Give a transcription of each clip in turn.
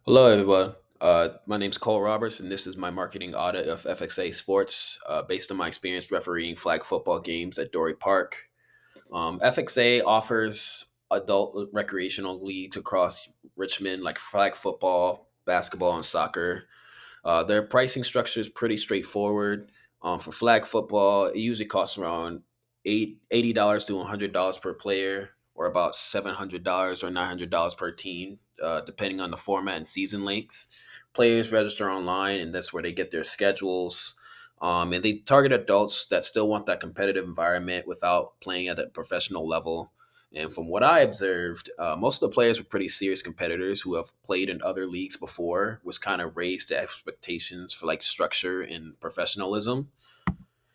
Hello, everyone. My name's Cole Roberts, and this is my marketing audit of FXA Sports, based on my experience refereeing flag football games at Dory Park. FXA offers adult recreational leagues across Richmond, like flag football, basketball, and soccer. Their pricing structure is pretty straightforward. For flag football, it usually costs around $80 to $100 per player, or about $700 or $900 per team, depending on the format and season length. Players register online, and that's where they get their schedules. And they target adults that still want that competitive environment without playing at a professional level. And from what I observed, most of the players were pretty serious competitors who have played in other leagues before, was kind of raised the expectations for like structure and professionalism.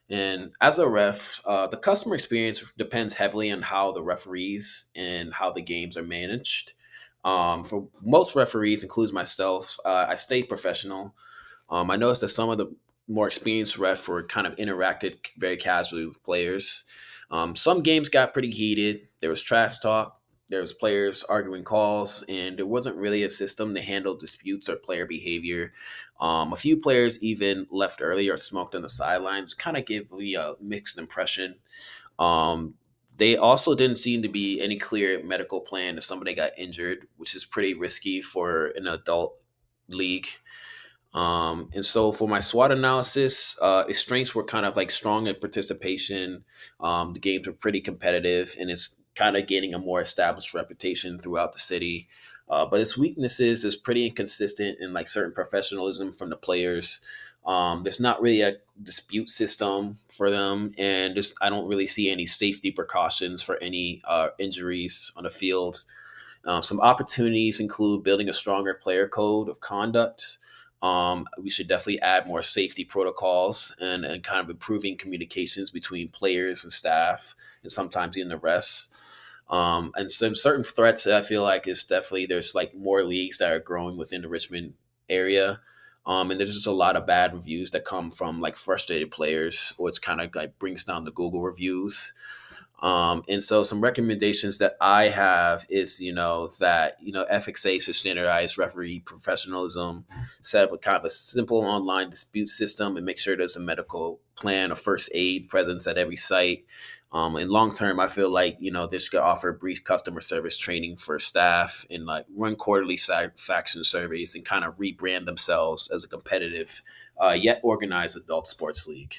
And as a ref, the customer experience depends heavily on how the referees and how the games are managed. For most referees, includes myself, I stay professional. I noticed that some of the more experienced ref were kind of interacted very casually with players. Some games got pretty heated. There was trash talk. There was players arguing calls, and there wasn't really a system to handle disputes or player behavior. A few players even left early or smoked on the sidelines, kind of give me a mixed impression. Um, they also didn't seem to be any clear medical plan if somebody got injured, which is pretty risky for an adult league. And so for my SWOT analysis, its strengths were kind of like strong in participation. The games were pretty competitive, and it's kind of gaining a more established reputation throughout the city. But its weaknesses is pretty inconsistent in like certain professionalism from the players. There's not really a dispute system for them, and just I don't really see any safety precautions for any injuries on the field. Some opportunities include building a stronger player code of conduct. We should definitely add more safety protocols and kind of improving communications between players and staff, and sometimes even the rest. And some certain threats that I feel like is definitely there's like more leagues that are growing within the Richmond area. And there's just a lot of bad reviews that come from like frustrated players, which kind of like brings down the Google reviews. And so some recommendations that I have is, that, FXA should standardize referee professionalism, set up a kind of a simple online dispute system, and make sure there's a medical plan, a first aid presence at every site. And long term, I feel like, they should offer brief customer service training for staff and like run quarterly satisfaction surveys and kind of rebrand themselves as a competitive, yet organized adult sports league.